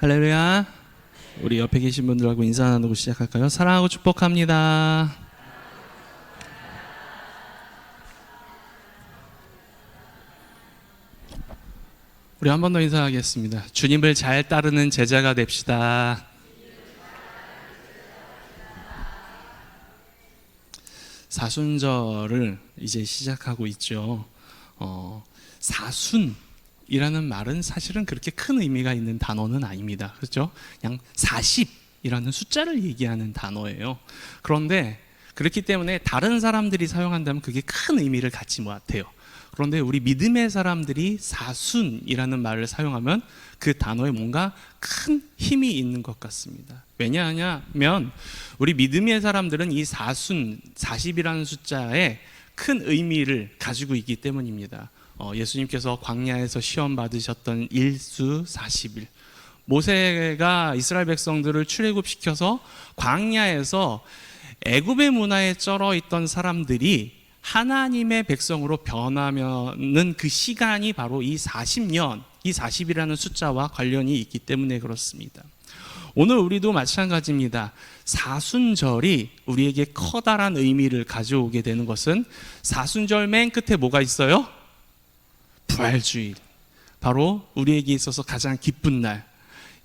할렐루야. 우리 옆에 계신 분들하고 인사 나누고 시작할까요? 사랑하고 축복합니다. 우리 한 번 더 인사하겠습니다. 주님을 잘 따르는 제자가 됩시다. 사순절을 이제 시작하고 있죠. 사순이라는 말은 사실은 그렇게 큰 의미가 있는 단어는 아닙니다. 그렇죠? 그냥 40이라는 숫자를 얘기하는 단어예요. 그런데 그렇기 때문에 다른 사람들이 사용한다면 그게 큰 의미를 갖지 못해요. 그런데 우리 믿음의 사람들이 사순이라는 말을 사용하면 그 단어에 뭔가 큰 힘이 있는 것 같습니다. 왜냐하면 우리 믿음의 사람들은 이 사순, 40이라는 숫자에 큰 의미를 가지고 있기 때문입니다. 예수님께서 광야에서 시험 받으셨던 일수 40일, 모세가 이스라엘 백성들을 출애굽시켜서 광야에서 애굽의 문화에 쩔어 있던 사람들이 하나님의 백성으로 변하면은 그 시간이 바로 이 40년, 이 40이라는 숫자와 관련이 있기 때문에 그렇습니다. 오늘 우리도 마찬가지입니다. 사순절이 우리에게 커다란 의미를 가져오게 되는 것은 사순절 맨 끝에 뭐가 있어요? 부활주일. 바로 우리에게 있어서 가장 기쁜 날,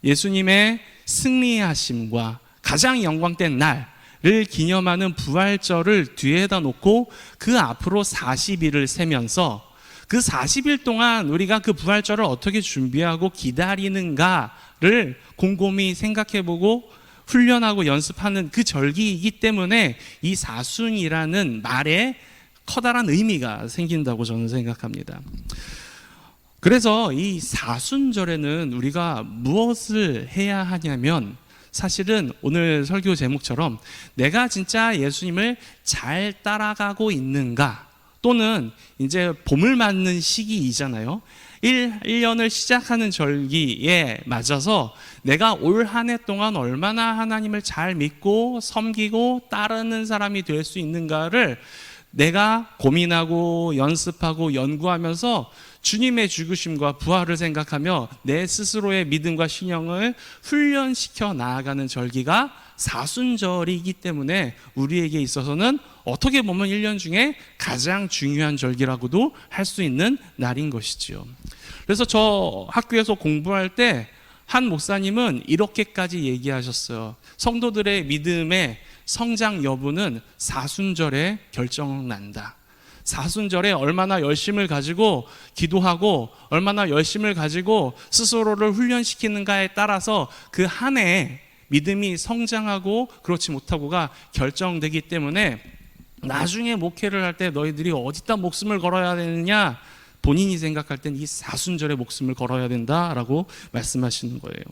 예수님의 승리하심과 가장 영광된 날을 기념하는 부활절을 뒤에다 놓고 그 앞으로 40일을 세면서 그 40일 동안 우리가 그 부활절을 어떻게 준비하고 기다리는가를 곰곰이 생각해보고 훈련하고 연습하는 그 절기이기 때문에 이 사순이라는 말에 커다란 의미가 생긴다고 저는 생각합니다. 그래서 이 사순절에는 우리가 무엇을 해야 하냐면, 사실은 오늘 설교 제목처럼 내가 진짜 예수님을 잘 따라가고 있는가, 또는 이제 봄을 맞는 시기이잖아요. 1년을 시작하는 절기에 맞아서 내가 올 한 해 동안 얼마나 하나님을 잘 믿고 섬기고 따르는 사람이 될 수 있는가를 내가 고민하고 연습하고 연구하면서 주님의 죽으심과 부활을 생각하며 내 스스로의 믿음과 신앙을 훈련시켜 나아가는 절기가 사순절이기 때문에 우리에게 있어서는 어떻게 보면 1년 중에 가장 중요한 절기라고도 할 수 있는 날인 것이지요. 그래서 저 학교에서 공부할 때 한 목사님은 이렇게까지 얘기하셨어요. 성도들의 믿음의 성장 여부는 사순절에 결정난다. 사순절에 얼마나 열심을 가지고 기도하고 얼마나 열심을 가지고 스스로를 훈련시키는가에 따라서 그 한 해에 믿음이 성장하고 그렇지 못하고가 결정되기 때문에 나중에 목회를 할 때 너희들이 어디다 목숨을 걸어야 되느냐, 본인이 생각할 땐 이 사순절에 목숨을 걸어야 된다라고 말씀하시는 거예요.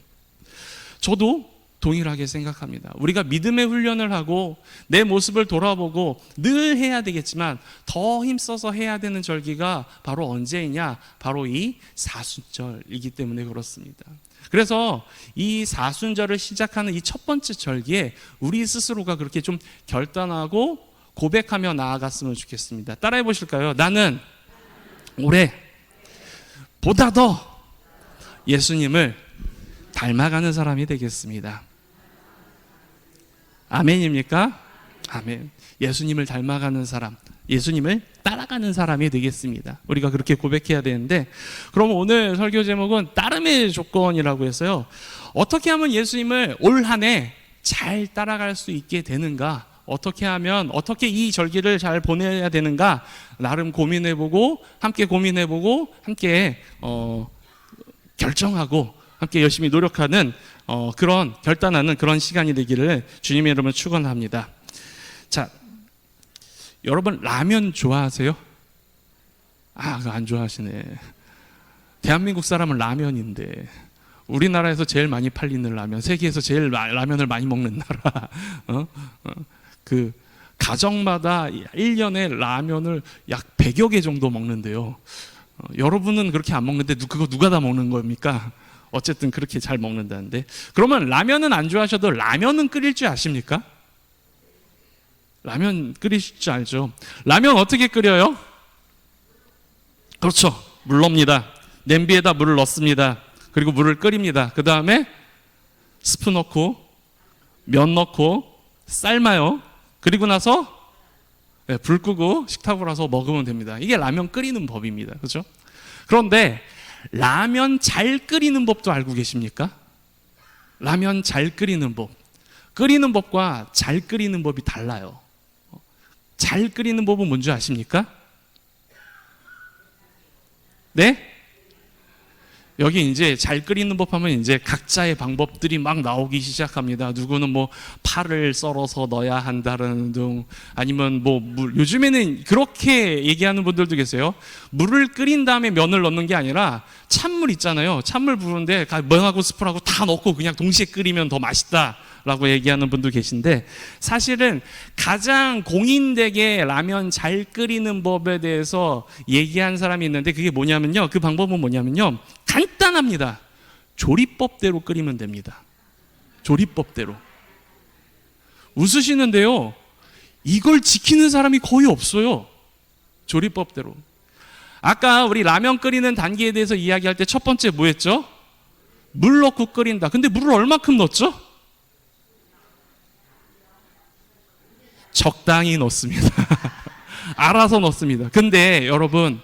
저도 동일하게 생각합니다. 우리가 믿음의 훈련을 하고 내 모습을 돌아보고 늘 해야 되겠지만 더 힘써서 해야 되는 절기가 바로 언제이냐? 바로 이 사순절이기 때문에 그렇습니다. 그래서 이 사순절을 시작하는 이 첫 번째 절기에 우리 스스로가 그렇게 좀 결단하고 고백하며 나아갔으면 좋겠습니다. 따라해 보실까요? 나는 올해 보다 더 예수님을 닮아가는 사람이 되겠습니다. 아멘입니까? 아멘. 예수님을 닮아가는 사람, 예수님을 따라가는 사람이 되겠습니다. 우리가 그렇게 고백해야 되는데, 그럼 오늘 설교 제목은 따름의 조건이라고 했어요. 어떻게 하면 예수님을 올 한 해 잘 따라갈 수 있게 되는가? 어떻게 하면, 어떻게 이 절기를 잘 보내야 되는가? 나름 고민해보고, 함께 결정하고 함께 열심히 노력하는 그런 결단하는 그런 시간이 되기를 주님의 이름으로 축원합니다. 자, 여러분 라면 좋아하세요? 그거 안 좋아하시네. 대한민국 사람은 라면인데, 우리나라에서 제일 많이 팔리는 라면, 세계에서 제일 라면을 많이 먹는 나라. 그 가정마다 1년에 라면을 약 100여 개 정도 먹는데요. 여러분은 그렇게 안 먹는데 그거 누가 다 먹는 겁니까? 어쨌든 그렇게 잘 먹는다는데, 그러면 라면은 안 좋아하셔도 라면은 끓일 줄 아십니까? 라면 끓이실 줄 알죠? 라면 어떻게 끓여요? 그렇죠, 물 넣습니다. 냄비에다 물을 넣습니다. 그리고 물을 끓입니다. 그 다음에 스프 넣고 면 넣고 삶아요. 그리고 나서 불 끄고 식탁으로 와서 먹으면 됩니다. 이게 라면 끓이는 법입니다. 그렇죠? 그런데 라면 잘 끓이는 법도 알고 계십니까? 라면 잘 끓이는 법. 끓이는 법과 잘 끓이는 법이 달라요. 잘 끓이는 법은 뭔지 아십니까? 네? 여기 이제 잘 끓이는 법 하면 이제 각자의 방법들이 막 나오기 시작합니다. 누구는 뭐 파를 썰어서 넣어야 한다는 등, 아니면 뭐 요즘에는 그렇게 얘기하는 분들도 계세요. 물을 끓인 다음에 면을 넣는 게 아니라 찬물 있잖아요. 찬물 부르는데 면하고 스프하고 다 넣고 그냥 동시에 끓이면 더 맛있다라고 얘기하는 분도 계신데, 사실은 가장 공인되게 라면 잘 끓이는 법에 대해서 얘기한 사람이 있는데, 그게 뭐냐면요, 그 방법은 뭐냐면요, 간단합니다. 조리법대로 끓이면 됩니다. 조리법대로. 웃으시는데요, 이걸 지키는 사람이 거의 없어요. 조리법대로. 아까 우리 라면 끓이는 단계에 대해서 이야기할 때 첫 번째 뭐 했죠? 물 넣고 끓인다. 근데 물을 얼마큼 넣었죠? 적당히 넣습니다. 알아서 넣습니다. 근데 여러분,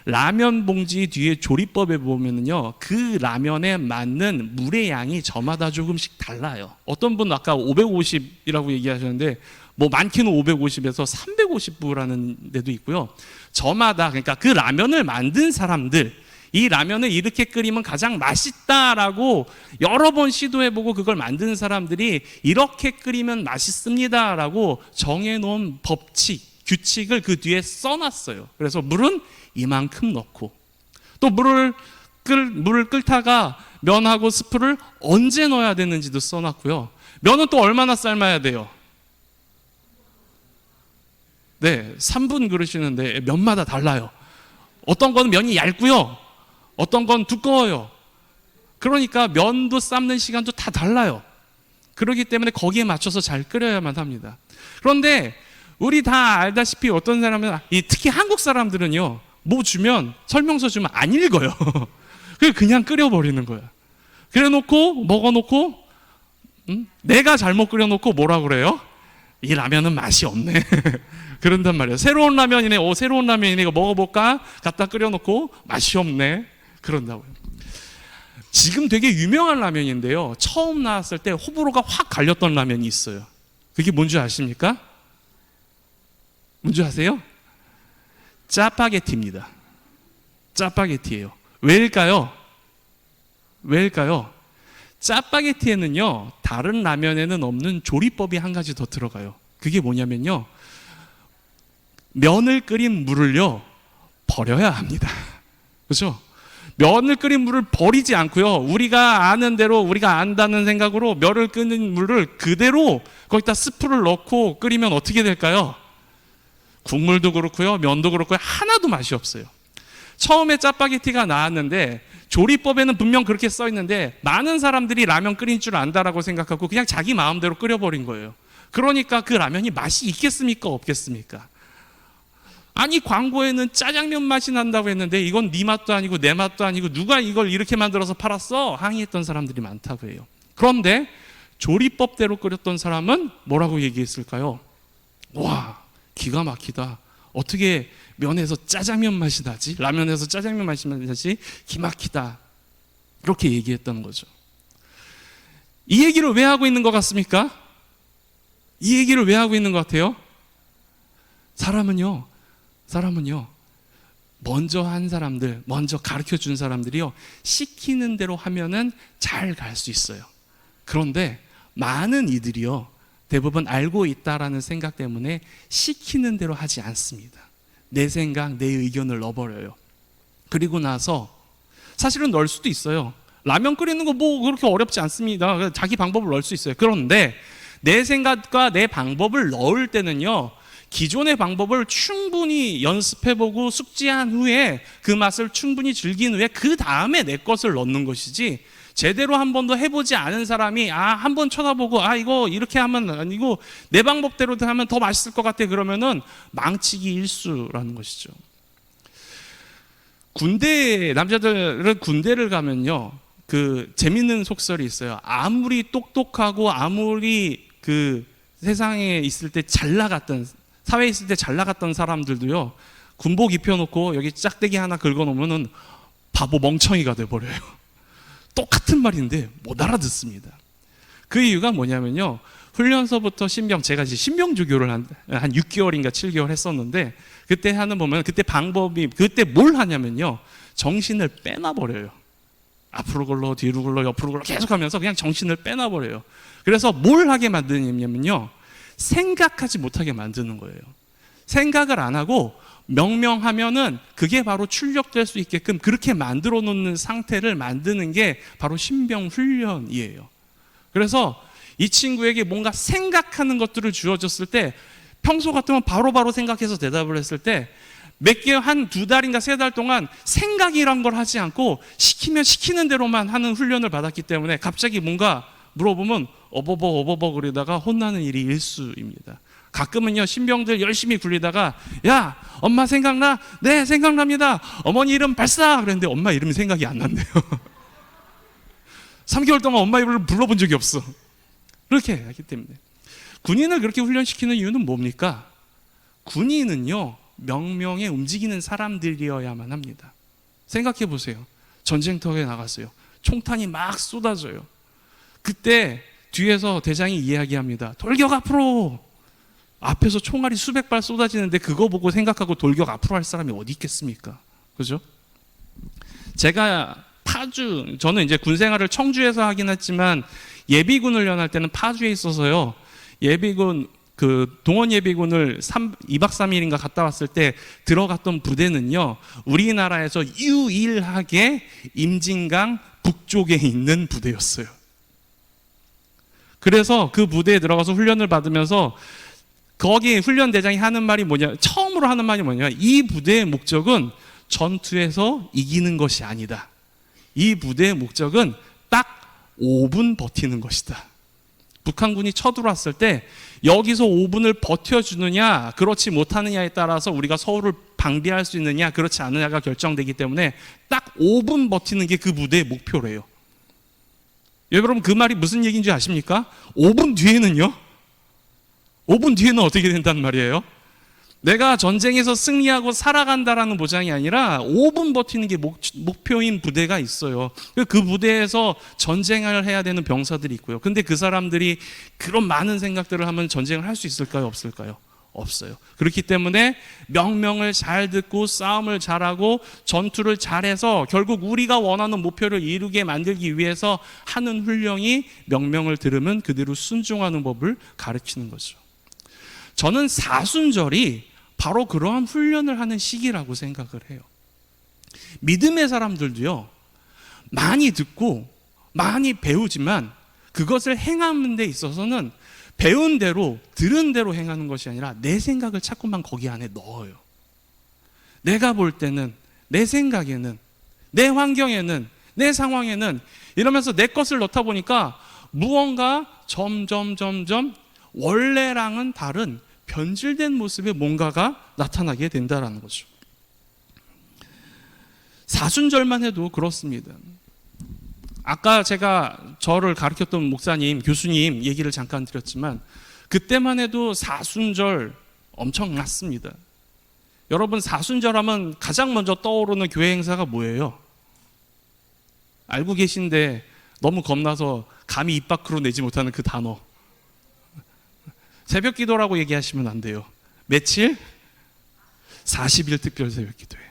라면 봉지 뒤에 조리법에 보면은요, 그 라면에 맞는 물의 양이 저마다 조금씩 달라요. 어떤 분 아까 550이라고 얘기하셨는데, 뭐 많게는 550에서 350부라는 데도 있고요. 저마다, 그러니까 그 라면을 만든 사람들, 이 라면을 이렇게 끓이면 가장 맛있다라고 여러 번 시도해보고 그걸 만드는 사람들이 이렇게 끓이면 맛있습니다라고 정해놓은 법칙, 규칙을 그 뒤에 써놨어요. 그래서 물은 이만큼 넣고, 또 물을 끓다가 면하고 스프를 언제 넣어야 되는지도 써놨고요. 면은 또 얼마나 삶아야 돼요? 네, 3분 그러시는데 면마다 달라요. 어떤 거는 면이 얇고요, 어떤 건 두꺼워요. 그러니까 면도 삶는 시간도 다 달라요. 그렇기 때문에 거기에 맞춰서 잘 끓여야만 합니다. 그런데 우리 다 알다시피 어떤 사람은, 특히 한국 사람들은요, 뭐 주면, 설명서 주면 안 읽어요. 그냥 끓여버리는 거야. 그래 놓고 먹어놓고 내가 잘못 끓여놓고 뭐라 그래요? 이 라면은 맛이 없네. 그런단 말이에요. 새로운 라면이네, 새로운 라면이네, 이거 먹어볼까? 갖다 끓여놓고 맛이 없네. 그런다고요. 지금 되게 유명한 라면인데요, 처음 나왔을 때 호불호가 확 갈렸던 라면이 있어요. 그게 뭔지 아십니까? 뭔지 아세요? 짜파게티입니다. 짜파게티예요. 왜일까요? 짜파게티에는요, 다른 라면에는 없는 조리법이 한 가지 더 들어가요. 그게 뭐냐면요, 면을 끓인 물을요, 버려야 합니다. 그렇죠? 면을 끓인 물을 버리지 않고요, 우리가 아는 대로, 우리가 안다는 생각으로 면을 끓인 물을 그대로 거기다 스프를 넣고 끓이면 어떻게 될까요? 국물도 그렇고요, 면도 그렇고요, 하나도 맛이 없어요. 처음에 짜파게티가 나왔는데 조리법에는 분명 그렇게 써 있는데, 많은 사람들이 라면 끓인 줄 안다라고 생각하고 그냥 자기 마음대로 끓여버린 거예요. 그러니까 그 라면이 맛이 있겠습니까, 없겠습니까? 아니, 광고에는 짜장면 맛이 난다고 했는데 이건 네 맛도 아니고 내 맛도 아니고 누가 이걸 이렇게 만들어서 팔았어? 항의했던 사람들이 많다고 해요. 그런데 조리법대로 끓였던 사람은 뭐라고 얘기했을까요? 와, 기가 막히다. 어떻게 면에서 짜장면 맛이 나지? 라면에서 짜장면 맛이 나지? 기막히다. 이렇게 얘기했던 거죠. 이 얘기를 왜 하고 있는 것 같습니까? 이 얘기를 왜 하고 있는 것 같아요? 사람은요, 먼저 한 사람들, 먼저 가르쳐 준 사람들이요, 시키는 대로 하면은 잘 갈 수 있어요. 그런데 많은 이들이요, 대부분 알고 있다라는 생각 때문에 시키는 대로 하지 않습니다. 내 생각, 내 의견을 넣어버려요. 그리고 나서 사실은 넣을 수도 있어요. 라면 끓이는 거 뭐 그렇게 어렵지 않습니다. 자기 방법을 넣을 수 있어요. 그런데 내 생각과 내 방법을 넣을 때는요, 기존의 방법을 충분히 연습해보고 숙지한 후에 그 맛을 충분히 즐긴 후에 그 다음에 내 것을 넣는 것이지, 제대로 한 번도 해보지 않은 사람이 한 번 쳐다보고 이거 이렇게 하면 아니고 내 방법대로 하면 더 맛있을 것 같아, 그러면은 망치기 일수라는 것이죠. 남자들은 군대를 가면요, 그 재밌는 속설이 있어요. 아무리 똑똑하고 아무리 그 세상에 있을 때 잘 나갔던, 사회에 있을 때 잘 나갔던 사람들도요, 군복 입혀놓고 여기 짝대기 하나 긁어놓으면은 바보 멍청이가 돼버려요. 똑같은 말인데 못 알아듣습니다. 그 이유가 뭐냐면요, 훈련소부터 신병, 제가 이제 신병주교를 한 6개월인가 7개월 했었는데, 그때 하는 보면, 그때 방법이, 그때 뭘 하냐면요, 정신을 빼놔버려요. 앞으로 굴러, 뒤로 굴러, 옆으로 굴러 계속 하면서 그냥 정신을 빼놔버려요. 그래서 뭘 하게 만드냐면요, 생각하지 못하게 만드는 거예요. 생각을 안 하고 명명하면은 그게 바로 출력될 수 있게끔 그렇게 만들어 놓는 상태를 만드는 게 바로 신병 훈련이에요. 그래서 이 친구에게 뭔가 생각하는 것들을 주어졌을 때, 평소 같으면 바로바로 생각해서 대답을 했을 때, 몇 개, 한 2달인가 3달 동안 생각이란 걸 하지 않고 시키면 시키는 대로만 하는 훈련을 받았기 때문에 갑자기 뭔가 물어보면 어버버 그러다가 혼나는 일이 일수입니다. 가끔은요, 신병들 열심히 굴리다가, 야, 엄마 생각나? 네, 생각납니다. 어머니 이름 발사! 그랬는데 엄마 이름이 생각이 안 난대요. 3개월 동안 엄마 이름을 불러본 적이 없어. 그렇게 하기 때문에. 군인을 그렇게 훈련시키는 이유는 뭡니까? 군인은요, 명명에 움직이는 사람들이어야만 합니다. 생각해 보세요. 전쟁터에 나갔어요. 총탄이 막 쏟아져요. 그때 뒤에서 대장이 이야기합니다. 돌격 앞으로! 앞에서 총알이 수백 발 쏟아지는데 그거 보고 생각하고 돌격 앞으로 할 사람이 어디 있겠습니까? 그죠? 제가 저는 이제 군 생활을 청주에서 하긴 했지만 예비군 훈련할 때는 파주에 있어서요, 예비군, 그 동원 예비군을 2박 3일인가 갔다 왔을 때 들어갔던 부대는요, 우리나라에서 유일하게 임진강 북쪽에 있는 부대였어요. 그래서 그 부대에 들어가서 훈련을 받으면서 거기 훈련 대장이 하는 말이 뭐냐, 처음으로 하는 말이 뭐냐, 이 부대의 목적은 전투에서 이기는 것이 아니다. 이 부대의 목적은 딱 5분 버티는 것이다. 북한군이 쳐들어왔을 때 여기서 5분을 버텨주느냐 그렇지 못하느냐에 따라서 우리가 서울을 방비할 수 있느냐 그렇지 않느냐가 결정되기 때문에 딱 5분 버티는 게 그 부대의 목표래요. 여러분, 그 말이 무슨 얘기인지 아십니까? 5분 뒤에는요, 5분 뒤에는 어떻게 된다는 말이에요? 내가 전쟁에서 승리하고 살아간다라는 보장이 아니라 5분 버티는 게 목표인 부대가 있어요. 그 부대에서 전쟁을 해야 되는 병사들이 있고요. 근데 그 사람들이 그런 많은 생각들을 하면 전쟁을 할 수 있을까요? 없을까요? 없어요. 그렇기 때문에 명령을 잘 듣고 싸움을 잘하고 전투를 잘해서 결국 우리가 원하는 목표를 이루게 만들기 위해서 하는 훈련이 명령을 들으면 그대로 순종하는 법을 가르치는 거죠. 저는 사순절이 바로 그러한 훈련을 하는 시기라고 생각을 해요. 믿음의 사람들도요, 많이 듣고 많이 배우지만 그것을 행하는 데 있어서는 배운 대로 들은 대로 행하는 것이 아니라 내 생각을 자꾸만 거기 안에 넣어요. 내가 볼 때는, 내 생각에는, 내 환경에는, 내 상황에는 이러면서 내 것을 넣다 보니까 무언가 점점 원래랑은 다른 변질된 모습의 뭔가가 나타나게 된다는 거죠. 사순절만 해도 그렇습니다. 아까 제가 저를 가르쳤던 목사님, 교수님 얘기를 잠깐 드렸지만 그때만 해도 사순절 엄청났습니다. 여러분, 사순절 하면 가장 먼저 떠오르는 교회 행사가 뭐예요? 알고 계신데 너무 겁나서 감히 입 밖으로 내지 못하는 그 단어, 새벽 기도라고 얘기하시면 안 돼요. 며칠? 40일 특별 새벽 기도회.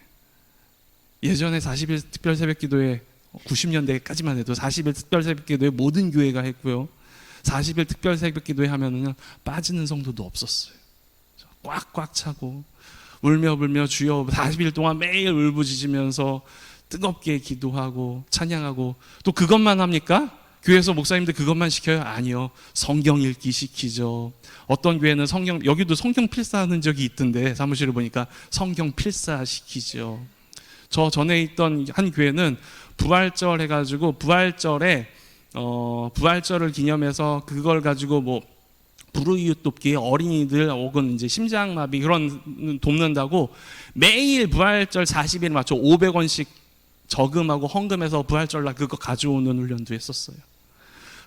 예전에 40일 특별 새벽 기도회 90년대까지만 해도 40일 특별 새벽 기도회 모든 교회가 했고요. 40일 특별 새벽 기도회 하면은 빠지는 성도도 없었어요. 꽉꽉 차고 울며 불며 주여 40일 동안 매일 울부짖으면서 뜨겁게 기도하고 찬양하고, 또 그것만 합니까? 교회에서 목사님들 그것만 시켜요? 아니요. 성경 읽기 시키죠. 어떤 교회는 여기도 성경 필사하는 적이 있던데 사무실을 보니까 성경 필사 시키죠. 저 전에 있던 한 교회는 부활절 해가지고 부활절에 부활절을 기념해서 그걸 가지고 뭐 불우이웃 돕기, 어린이들 혹은 이제 심장마비 그런 돕는다고 매일 부활절 40일 맞춰 500원씩 저금하고 헌금해서 부활절날 그거 가져오는 훈련도 했었어요.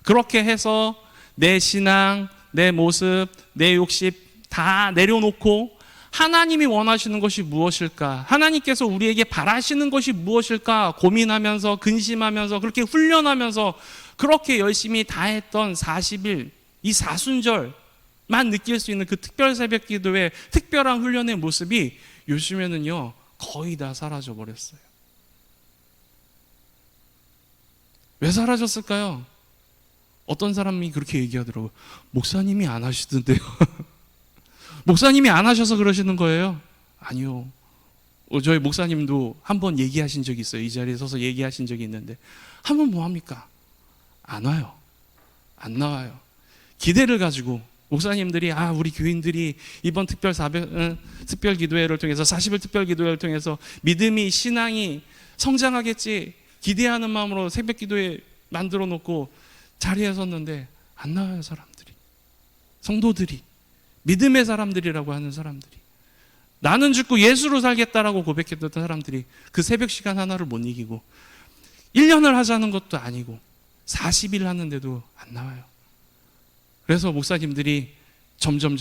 그렇게 해서 내 신앙, 내 모습, 내 욕심 다 내려놓고 하나님이 원하시는 것이 무엇일까? 하나님께서 우리에게 바라시는 것이 무엇일까? 고민하면서 근심하면서 그렇게 훈련하면서 그렇게 열심히 다했던 40일 이 사순절만 느낄 수 있는 그 특별 새벽 기도의 특별한 훈련의 모습이 요즘에는요 거의 다 사라져 버렸어요. 왜 사라졌을까요? 어떤 사람이 그렇게 얘기하더라고요. 목사님이 안 하시던데요. 목사님이 안 하셔서 그러시는 거예요? 아니요. 저희 목사님도 한번 얘기하신 적이 있어요. 이 자리에 서서 얘기하신 적이 있는데 하면 뭐 합니까? 안 와요. 안 나와요. 기대를 가지고 목사님들이 우리 교인들이 이번 특별 기도회를 통해서 40일 특별 기도회를 통해서 믿음이 신앙이 성장하겠지 기대하는 마음으로 새벽 기도회 만들어 놓고 자리에 섰는데 안 나와요. 사람들이, 성도들이, 믿음의 사람들이라고 하는 사람들이, 나는 죽고 예수로 살겠다라고 고백했던 사람들이 그 새벽 시간 하나를 못 이기고 1년을 하자는 것도 아니고 40일 하는데도 안 나와요. 그래서 목사님들이 점점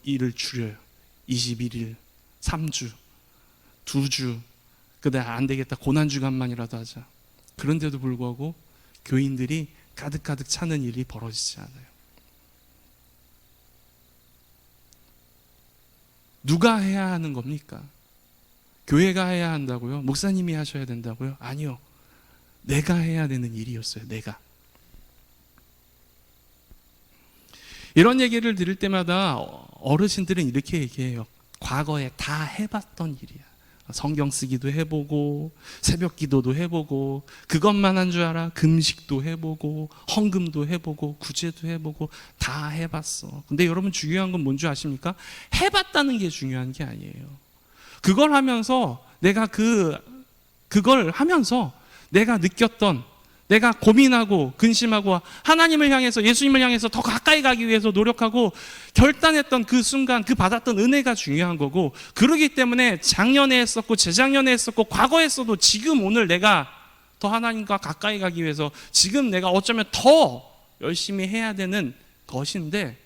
일을 줄여요. 21일, 3주, 2주, 그다음 안 되겠다 고난주간만이라도 하자. 그런데도 불구하고 교인들이 가득 차는 일이 벌어지지 않아요. 누가 해야 하는 겁니까? 교회가 해야 한다고요? 목사님이 하셔야 된다고요? 아니요. 내가 해야 되는 일이었어요. 내가. 이런 얘기를 들을 때마다 어르신들은 이렇게 얘기해요. 과거에 다 해봤던 일이야. 성경 쓰기도 해보고 새벽 기도도 해보고 그것만 한 줄 알아? 금식도 해보고 헌금도 해보고 구제도 해보고 다 해봤어. 근데 여러분 중요한 건 뭔지 아십니까? 해봤다는 게 중요한 게 아니에요. 그걸 하면서 내가 그걸 하면서 내가 느꼈던, 내가 고민하고 근심하고 하나님을 향해서, 예수님을 향해서 더 가까이 가기 위해서 노력하고 결단했던 그 순간, 그 받았던 은혜가 중요한 거고, 그러기 때문에 작년에 했었고 재작년에 했었고 과거에 했어도 지금 오늘 내가 더 하나님과 가까이 가기 위해서 지금 내가 어쩌면 더 열심히 해야 되는 것인데,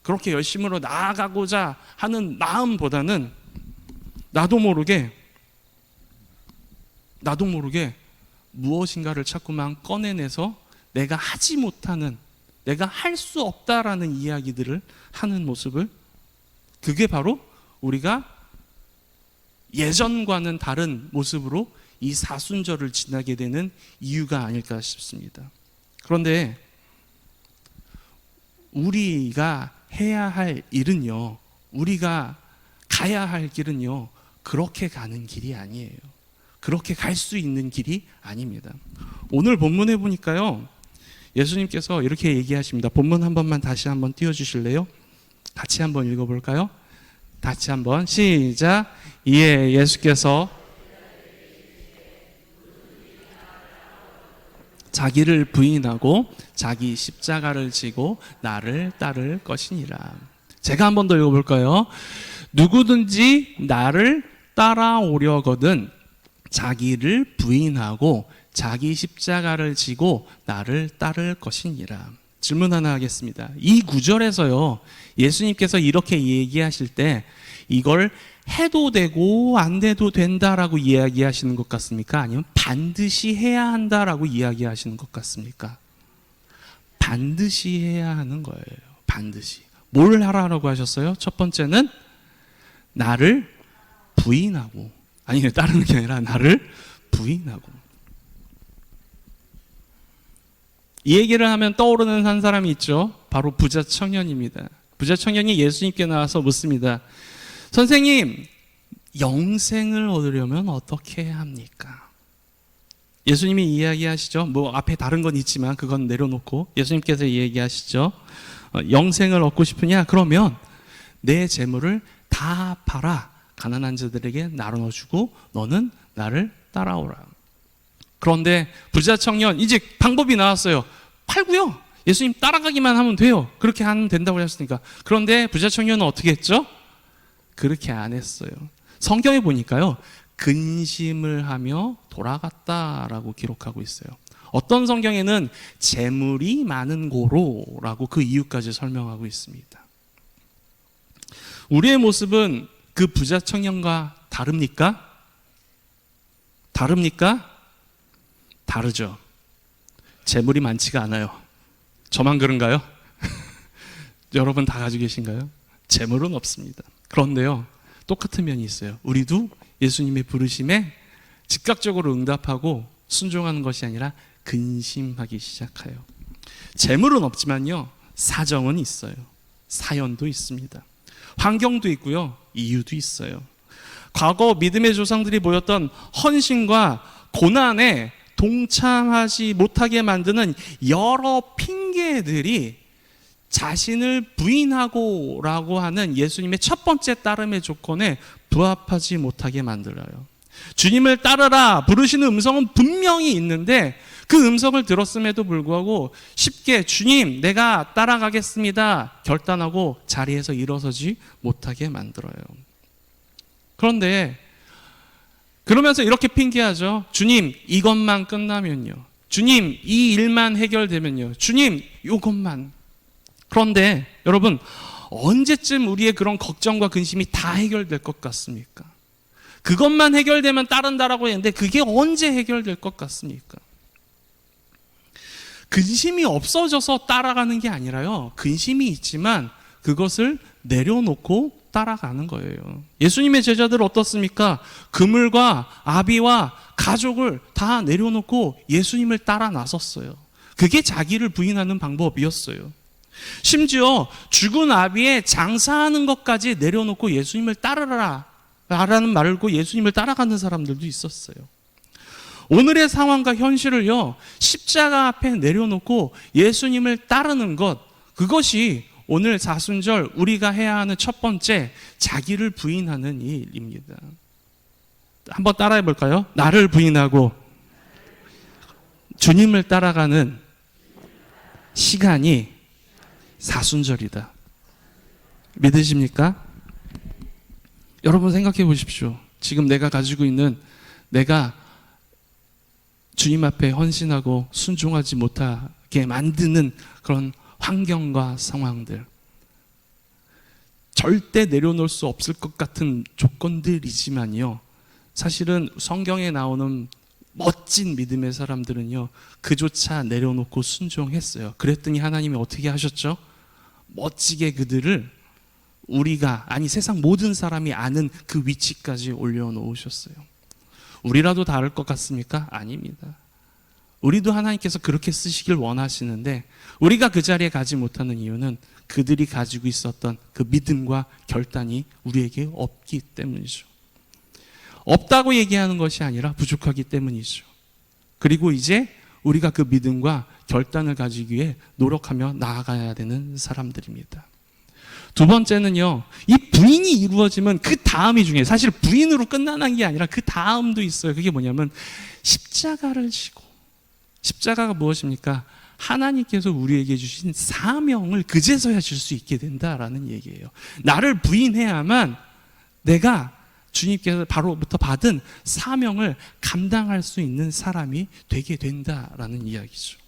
그렇게 열심으로 나아가고자 하는 마음보다는 나도 모르게 무엇인가를 자꾸만 꺼내내서 내가 하지 못하는, 내가 할 수 없다라는 이야기들을 하는 모습을, 그게 바로 우리가 예전과는 다른 모습으로 이 사순절을 지나게 되는 이유가 아닐까 싶습니다. 그런데 우리가 해야 할 일은요, 우리가 가야 할 길은요, 그렇게 가는 길이 아니에요. 그렇게 갈 수 있는 길이 아닙니다. 오늘 본문에 보니까요, 예수님께서 이렇게 얘기하십니다. 본문 한 번만 다시 한번 띄워주실래요? 같이 한번 읽어볼까요? 같이 한번 시작. 이에 예수께서 자기를 부인하고 자기 십자가를 지고 나를 따를 것이니라. 제가 한 번 더 읽어볼까요? 누구든지 나를 따라오려거든 자기를 부인하고 자기 십자가를 지고 나를 따를 것이니라. 질문 하나 하겠습니다. 이 구절에서요, 예수님께서 이렇게 얘기하실 때 이걸 해도 되고 안 돼도 된다라고 이야기하시는 것 같습니까? 아니면 반드시 해야 한다라고 이야기하시는 것 같습니까? 반드시 해야 하는 거예요. 반드시. 뭘 하라고 하셨어요? 첫 번째는 나를 부인하고, 아니 따르는 게 아니라 나를 부인하고. 이 얘기를 하면 떠오르는 한 사람이 있죠. 바로 부자 청년입니다. 부자 청년이 예수님께 나와서 묻습니다. 선생님, 영생을 얻으려면 어떻게 해야 합니까? 예수님이 이야기하시죠. 뭐 앞에 다른 건 있지만 그건 내려놓고 예수님께서 이야기하시죠. 영생을 얻고 싶으냐? 그러면 내 재물을 다 팔아 가난한 자들에게 나눠주고 너는 나를 따라오라. 그런데 부자 청년, 이제 방법이 나왔어요. 팔고요, 예수님 따라가기만 하면 돼요. 그렇게 하면 된다고 하셨으니까. 그런데 부자 청년은 어떻게 했죠? 그렇게 안 했어요. 성경에 보니까요, 근심을 하며 돌아갔다라고 기록하고 있어요. 어떤 성경에는 재물이 많은 고로라고 그 이유까지 설명하고 있습니다. 우리의 모습은 그 부자 청년과 다릅니까? 다릅니까? 다르죠. 재물이 많지가 않아요. 저만 그런가요? 여러분 다 가지고 계신가요? 재물은 없습니다. 그런데요, 똑같은 면이 있어요. 우리도 예수님의 부르심에 즉각적으로 응답하고 순종하는 것이 아니라 근심하기 시작해요. 재물은 없지만요, 사정은 있어요. 사연도 있습니다. 환경도 있고요, 이유도 있어요. 과거 믿음의 조상들이 보였던 헌신과 고난에 동참하지 못하게 만드는 여러 핑계들이 자신을 부인하고 라고 하는 예수님의 첫 번째 따름의 조건에 부합하지 못하게 만들어요. 주님을 따르라 부르시는 음성은 분명히 있는데 그 음성을 들었음에도 불구하고 쉽게 주님 내가 따라가겠습니다 결단하고 자리에서 일어서지 못하게 만들어요. 그런데 그러면서 이렇게 핑계하죠. 주님 이것만 끝나면요, 주님 이 일만 해결되면요, 주님 이것만. 그런데 여러분, 언제쯤 우리의 그런 걱정과 근심이 다 해결될 것 같습니까? 그것만 해결되면 따른다라고 했는데 그게 언제 해결될 것 같습니까? 근심이 없어져서 따라가는 게 아니라요, 근심이 있지만 그것을 내려놓고 따라가는 거예요. 예수님의 제자들 어떻습니까? 그물과 아비와 가족을 다 내려놓고 예수님을 따라 나섰어요. 그게 자기를 부인하는 방법이었어요. 심지어 죽은 아비에 장사하는 것까지 내려놓고 예수님을 따르라 라는 말을 듣고 예수님을 따라가는 사람들도 있었어요. 오늘의 상황과 현실을요, 십자가 앞에 내려놓고 예수님을 따르는 것, 그것이 오늘 사순절 우리가 해야 하는 첫 번째 자기를 부인하는 일입니다. 한번 따라해 볼까요? 나를 부인하고 주님을 따라가는 시간이 사순절이다. 믿으십니까? 여러분 생각해 보십시오. 지금 내가 가지고 있는, 내가 주님 앞에 헌신하고 순종하지 못하게 만드는 그런 환경과 상황들, 절대 내려놓을 수 없을 것 같은 조건들이지만요, 사실은 성경에 나오는 멋진 믿음의 사람들은요, 그조차 내려놓고 순종했어요. 그랬더니 하나님이 어떻게 하셨죠? 멋지게 그들을 우리가, 아니 세상 모든 사람이 아는 그 위치까지 올려놓으셨어요. 우리라도 다를 것 같습니까? 아닙니다. 우리도 하나님께서 그렇게 쓰시길 원하시는데 우리가 그 자리에 가지 못하는 이유는 그들이 가지고 있었던 그 믿음과 결단이 우리에게 없기 때문이죠. 없다고 얘기하는 것이 아니라 부족하기 때문이죠. 그리고 이제 우리가 그 믿음과 결단을 가지기 위해 노력하며 나아가야 되는 사람들입니다. 두 번째는요, 이 부인이 이루어지면 그 다음이 중요해요. 사실 부인으로 끝나는 게 아니라 그 다음도 있어요. 그게 뭐냐면 십자가를 지고, 십자가가 무엇입니까? 하나님께서 우리에게 주신 사명을 그제서야 질 수 있게 된다라는 얘기예요. 나를 부인해야만 내가 주님께서 바로부터 받은 사명을 감당할 수 있는 사람이 되게 된다라는 이야기죠.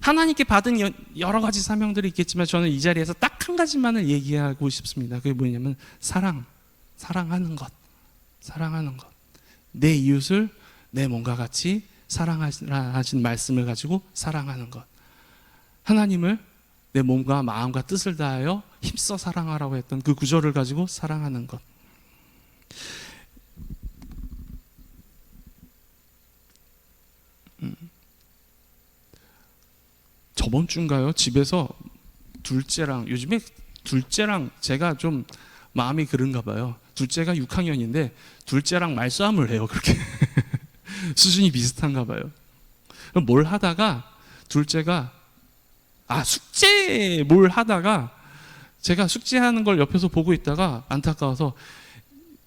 하나님께 받은 여러 가지 사명들이 있겠지만 저는 이 자리에서 딱 한 가지만을 얘기하고 싶습니다. 그게 뭐냐면 사랑하는 것. 내 이웃을 내 몸과 같이 사랑하라 하신 말씀을 가지고 사랑하는 것. 하나님을 내 몸과 마음과 뜻을 다하여 힘써 사랑하라고 했던 그 구절을 가지고 사랑하는 것. 저번 주인가요? 집에서 요즘에 둘째랑 제가 좀 마음이 그런가 봐요. 둘째가 6학년인데 둘째랑 말싸움을 해요. 그렇게 수준이 비슷한가 봐요. 뭘 하다가 둘째가 숙제 뭘 하다가 제가 숙제하는 걸 옆에서 보고 있다가 안타까워서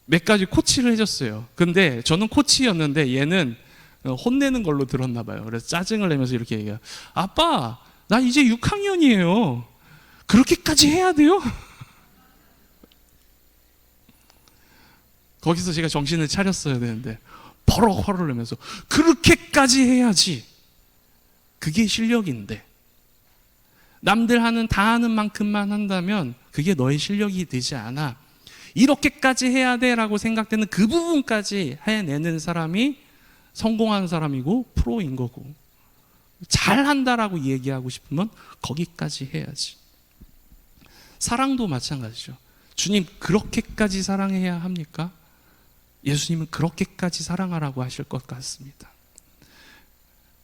몇 가지 코치를 해줬어요. 근데 저는 코치였는데 얘는 혼내는 걸로 들었나 봐요. 그래서 짜증을 내면서 이렇게 얘기해요. 아빠, 나 이제 6학년이에요. 그렇게까지 해야 돼요? 거기서 제가 정신을 차렸어야 되는데 버럭 화를 내면서 그렇게까지 해야지. 그게 실력인데. 남들 다 하는 만큼만 한다면 그게 너의 실력이 되지 않아. 이렇게까지 해야 돼라고 생각되는 그 부분까지 해내는 사람이 성공한 사람이고 프로인 거고, 잘한다라고 얘기하고 싶으면 거기까지 해야지. 사랑도 마찬가지죠. 주님 그렇게까지 사랑해야 합니까? 예수님은 그렇게까지 사랑하라고 하실 것 같습니다.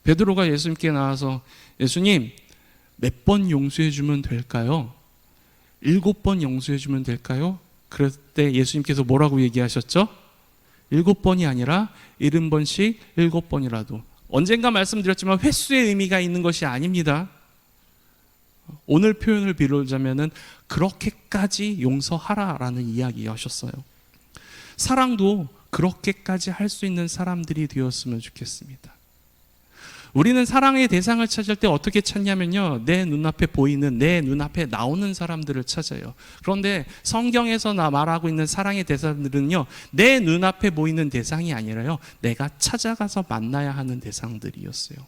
베드로가 예수님께 나와서 예수님 몇 번 용서해 주면 될까요? 7번 용서해 주면 될까요? 그럴 때 예수님께서 뭐라고 얘기하셨죠? 7번이 아니라 70번씩 7번이라도. 언젠가 말씀드렸지만 횟수의 의미가 있는 것이 아닙니다. 오늘 표현을 빌어자면은 그렇게까지 용서하라라는 이야기하셨어요. 사랑도 그렇게까지 할 수 있는 사람들이 되었으면 좋겠습니다. 우리는 사랑의 대상을 찾을 때 어떻게 찾냐면요, 내 눈앞에 보이는, 내 눈앞에 나오는 사람들을 찾아요. 그런데 성경에서 말하고 있는 사랑의 대상들은요, 내 눈앞에 보이는 대상이 아니라요, 내가 찾아가서 만나야 하는 대상들이었어요.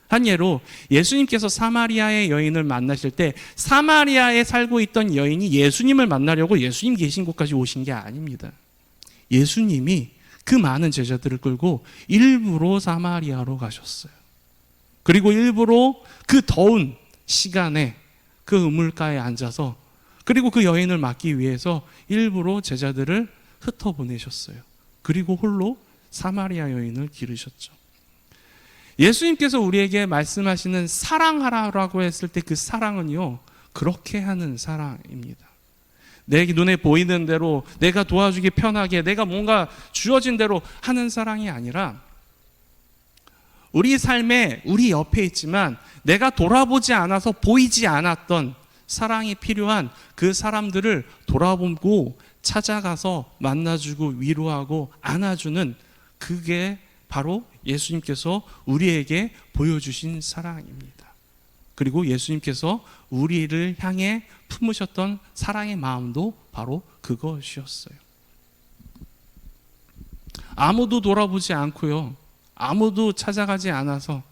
한 예로 예수님께서 사마리아의 여인을 만나실 때 사마리아에 살고 있던 여인이 예수님을 만나려고 예수님 계신 곳까지 오신 게 아닙니다. 예수님이 그 많은 제자들을 끌고 일부러 사마리아로 가셨어요. 그리고 일부러 그 더운 시간에 그 우물가에 앉아서, 그리고 그 여인을 막기 위해서 일부러 제자들을 흩어보내셨어요. 그리고 홀로 사마리아 여인을 기르셨죠. 예수님께서 우리에게 말씀하시는 사랑하라고 했을 때 그 사랑은요, 그렇게 하는 사랑입니다. 내 눈에 보이는 대로 내가 도와주기 편하게 내가 뭔가 주어진 대로 하는 사랑이 아니라, 우리 삶에 우리 옆에 있지만 내가 돌아보지 않아서 보이지 않았던 사랑이 필요한 그 사람들을 돌아보고 찾아가서 만나주고 위로하고 안아주는, 그게 바로 예수님께서 우리에게 보여주신 사랑입니다. 그리고 예수님께서 우리를 향해 품으셨던 사랑의 마음도 바로 그것이었어요. 아무도 돌아보지 않고요, 아무도 찾아가지 않아서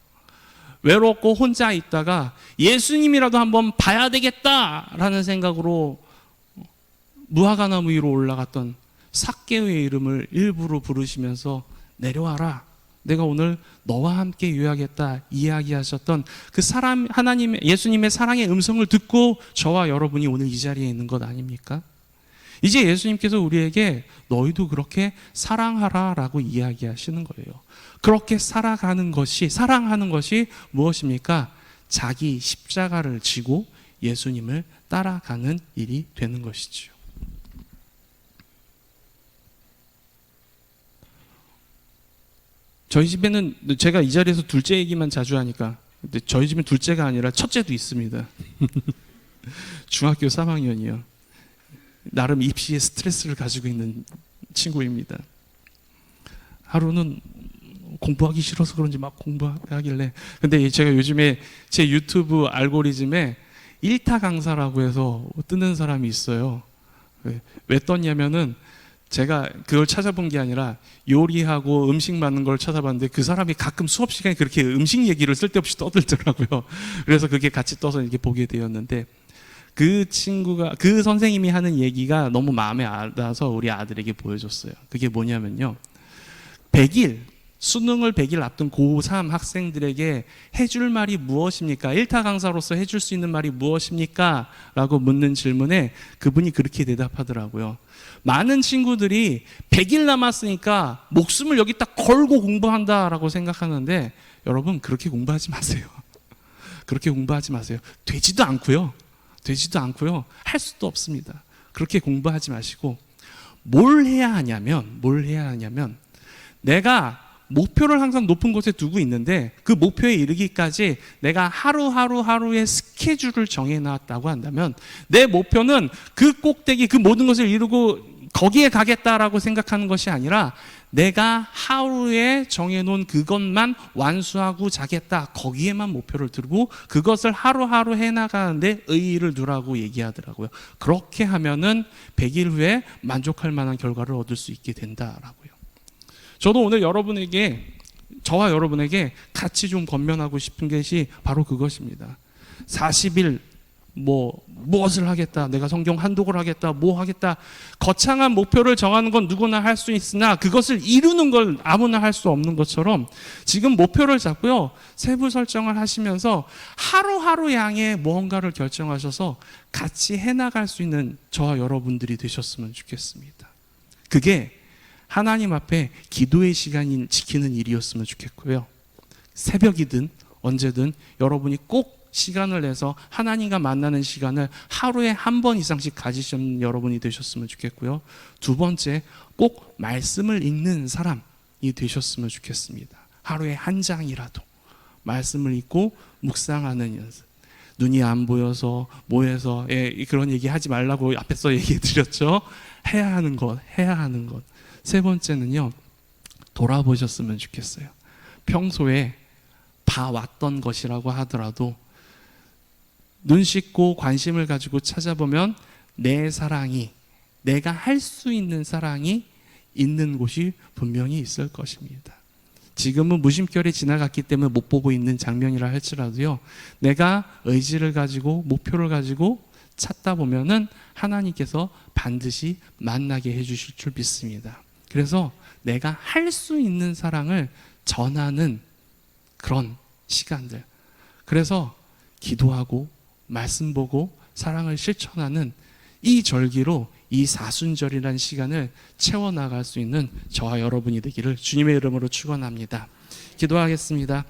외롭고 혼자 있다가 예수님이라도 한번 봐야 되겠다라는 생각으로 무화과나무 위로 올라갔던 삭개오의 이름을 일부러 부르시면서 내려와라, 내가 오늘 너와 함께 유하겠다 이야기하셨던 그 사람, 하나님, 예수님의 사랑의 음성을 듣고 저와 여러분이 오늘 이 자리에 있는 것 아닙니까? 이제 예수님께서 우리에게 너희도 그렇게 사랑하라라고 이야기하시는 거예요. 그렇게 살아가는 것이, 사랑하는 것이 무엇입니까? 자기 십자가를 지고 예수님을 따라가는 일이 되는 것이지요. 저희 집에는, 제가 이 자리에서 둘째 얘기만 자주 하니까, 근데 저희 집은 둘째가 아니라 첫째도 있습니다. 중학교 3학년이요. 나름 입시에 스트레스를 가지고 있는 친구입니다. 하루는 공부하기 싫어서 그런지 막 공부하길래, 근데 제가 요즘에 제 유튜브 알고리즘에 일타 강사라고 해서 뜨는 사람이 있어요. 왜 떴냐면은 제가 그걸 찾아본 게 아니라 요리하고 음식 만드는 걸 찾아봤는데 그 사람이 가끔 수업 시간에 그렇게 음식 얘기를 쓸데없이 떠들더라고요. 그래서 그게 같이 떠서 이렇게 보게 되었는데, 그 친구가, 그 선생님이 하는 얘기가 너무 마음에 와닿아서 우리 아들에게 보여줬어요. 그게 뭐냐면요, 100일, 수능을 100일 앞둔 고3 학생들에게 해줄 말이 무엇입니까? 일타 강사로서 해줄 수 있는 말이 무엇입니까? 라고 묻는 질문에 그분이 그렇게 대답하더라고요. 많은 친구들이 100일 남았으니까 목숨을 여기 딱 걸고 공부한다라고 생각하는데, 여러분 그렇게 공부하지 마세요. 그렇게 공부하지 마세요. 되지도 않고요. 할 수도 없습니다. 그렇게 공부하지 마시고 뭘 해야 하냐면 내가 목표를 항상 높은 곳에 두고 있는데 그 목표에 이르기까지 내가 하루의 스케줄을 정해놨다고 한다면, 내 목표는 그 꼭대기, 그 모든 것을 이루고 거기에 가겠다라고 생각하는 것이 아니라 내가 하루에 정해놓은 그것만 완수하고 자겠다, 거기에만 목표를 두고 그것을 하루하루 해나가는데 의의를 두라고 얘기하더라고요. 그렇게 하면은 100일 후에 만족할 만한 결과를 얻을 수 있게 된다라고요. 저도 오늘 저와 여러분에게 같이 좀 권면하고 싶은 것이 바로 그것입니다. 40일 무엇을 하겠다, 내가 성경 한독을 하겠다, 뭐 하겠다, 거창한 목표를 정하는 건 누구나 할 수 있으나 그것을 이루는 걸 아무나 할 수 없는 것처럼 지금 목표를 잡고요, 세부 설정을 하시면서 하루하루 양의 무언가를 결정하셔서 같이 해나갈 수 있는 저와 여러분들이 되셨으면 좋겠습니다. 그게 하나님 앞에 기도의 시간이 지키는 일이었으면 좋겠고요, 새벽이든 언제든 여러분이 꼭 시간을 내서 하나님과 만나는 시간을 하루에 한 번 이상씩 가지시는 여러분이 되셨으면 좋겠고요. 두 번째, 꼭 말씀을 읽는 사람이 되셨으면 좋겠습니다. 하루에 한 장이라도 말씀을 읽고 묵상하는 연습. 눈이 안 보여서 뭐해서 그런 얘기 하지 말라고 앞에서 얘기해 드렸죠. 해야 하는 것. 세 번째는요, 돌아보셨으면 좋겠어요. 평소에 봐왔던 것이라고 하더라도 눈 씻고 관심을 가지고 찾아보면 내 사랑이, 내가 할 수 있는 사랑이 있는 곳이 분명히 있을 것입니다. 지금은 무심결에 지나갔기 때문에 못 보고 있는 장면이라 할지라도요, 내가 의지를 가지고 목표를 가지고 찾다 보면은 하나님께서 반드시 만나게 해주실 줄 믿습니다. 그래서 내가 할 수 있는 사랑을 전하는 그런 시간들, 그래서 기도하고 말씀 보고 사랑을 실천하는 이 절기로 이 사순절이라는 시간을 채워나갈 수 있는 저와 여러분이 되기를 주님의 이름으로 축원합니다. 기도하겠습니다.